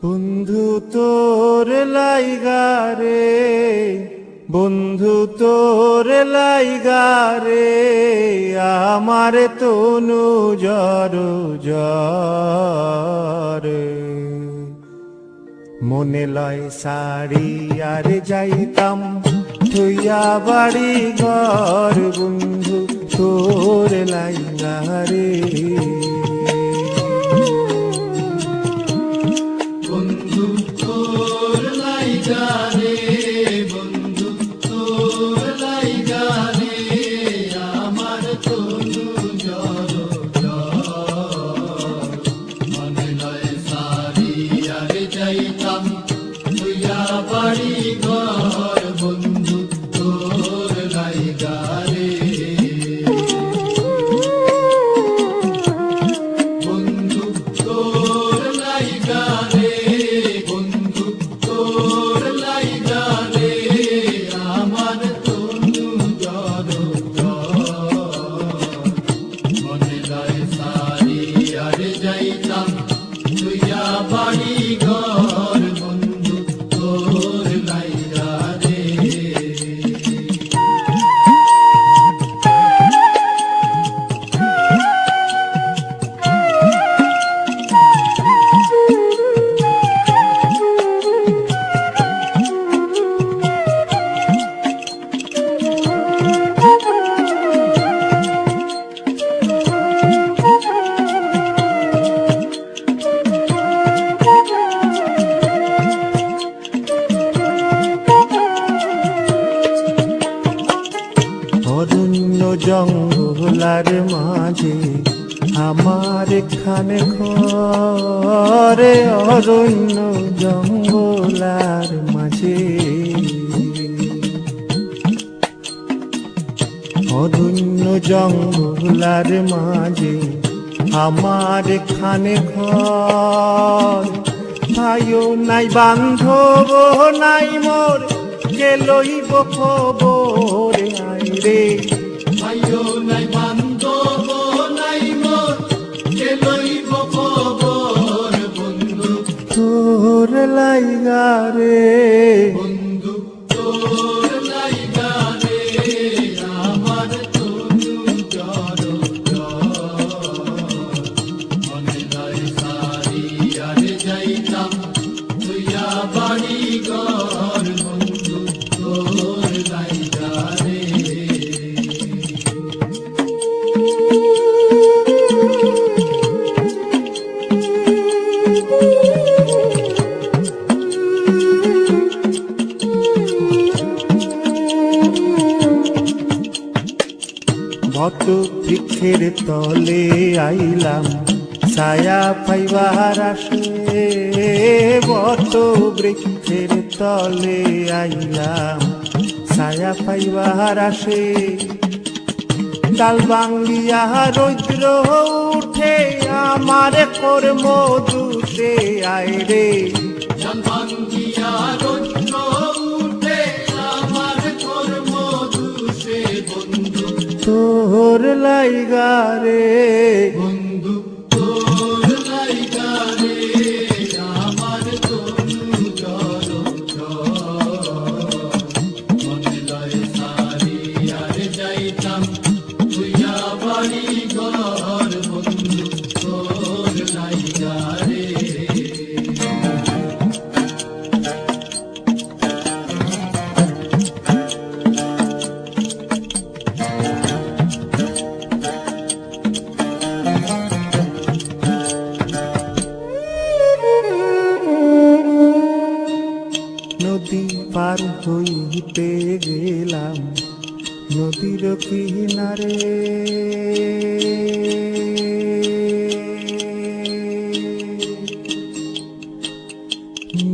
বন্ধু তোর লাইগা রে, বন্ধু তোর লাইগা রে, আমার তনু জর জরে। মনে লয় সারি আর যাইতাম থইয়া বাড়ি ঘর, বন্ধু তোর লাইগা রে। বন্ধু তোর লাইগা রে, বন্ধু তোর লাইগা রে, আমার তনু জর জর। মনে লয় সারি আর যাইতাম তুইয়া বাড়ি ঘর, বন্ধু তোর লাইগা রে। বন্ধু তোর লাইগা রে, বন্ধু তোর লাইগা রে, আমার তনু জর জর। মনে লয় সারি আর যাইতাম তুইয়া বাড়ি ঘর, বন্ধু তোর লাইগা রে। অরণ্য জঙ্গলার মাঝে আমার খানে ঘরে, অরণ্য জঙ্গলার মাঝে, অরণ্য জঙ্গলার মাঝে আমার খানে ঘর। ভাইও নাই বান্ধব নাই মোর, কে লইব খবর আই রে। ভাইও নাই বান্ধব নাই মোর, কে লইব খবর, বন্ধু তোর লাইগা রে, বন্ধু তোর লাইগা রে, আমার তনু জর জর। মনে লয় সারি আর যাইতাম তুইয়া বাড়ি ঘর, বন্ধু তোর লাইগা রে। বট বৃক্ষের তলে আইলাম ছায়া পাইবার আসে, বট বৃক্ষের তলে আইলাম ছায়া পাইবার আসে। ডাল ভাঙ্গিয়া রৌদ্র উঠে আমার কর্ম দুষে আয় রে। ডাল ভাঙ্গিয়া রৌদ্র উঠে আমার কর্ম দুষে, বন্ধু তোর লাইগা রে, বন্ধু তোর লাইগা রে, আমার তনু জর জর। মনে লয় সারি আর যাইতাম তুইয়া বাড়ি ঘর, বন্ধু তোর লাইগা রে। নদী পার হইতে গেলাম নদীর কিনারে,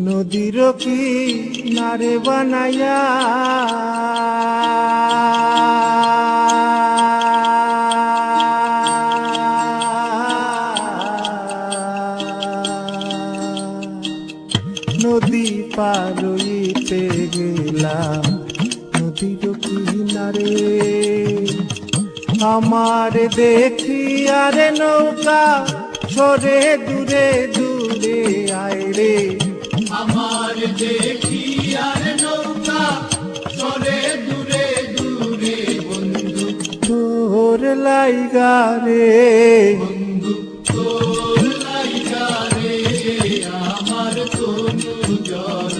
নদীর কিনারে বানাইয়া নদী পার হইতে গেলাম নদীর কিনারে। আমার দেখি আরে নৌকা সরে দূরে দূরে আয় রে। লাইগা রে বন্ধু তোর লাইগা রে আমার তনু জড়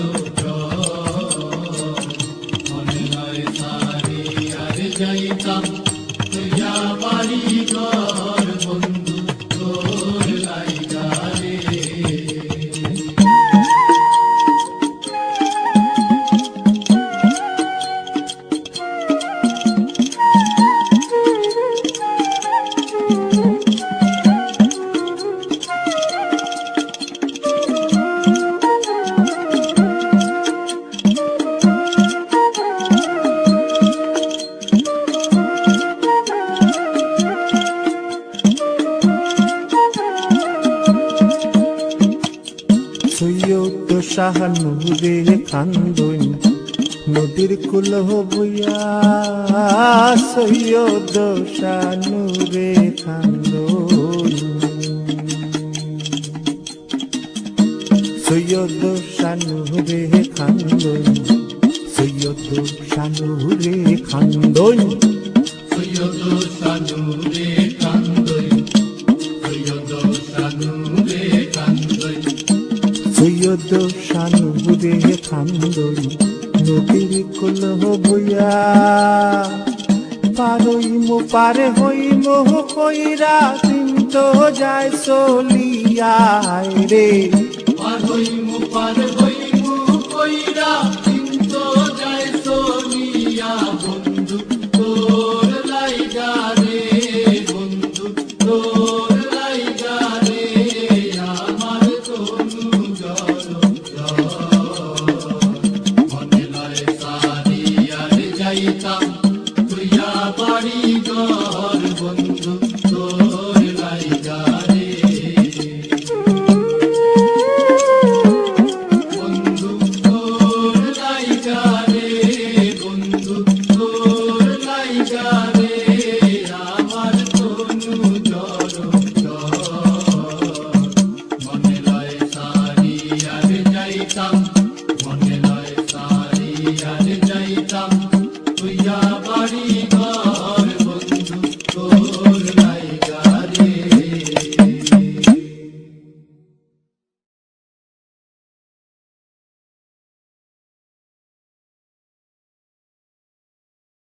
মনে লয় সারি আর যাইতাম তুইয়া বাড়ি ঘর বন্ধু তোর লাইগা রে সৈয়দ শাহানুরে খান্দন নদীর কুল বইয়া সৈয়দ শাহানুরে খান্দন সৈয়দ শাহানুরে খান্দন সৈয়দ শাহানুরে খান্দন সৈয়দ সানুরে কান্দই সৈয়দ সানুরে কান্দই সৈয়দ শাহানুরে খান্দন নদীর কুল বইয়া পারইমো পারে হইমো কইরা কিন্তু যায় চলিয়া রে পার হইমু পার হইমু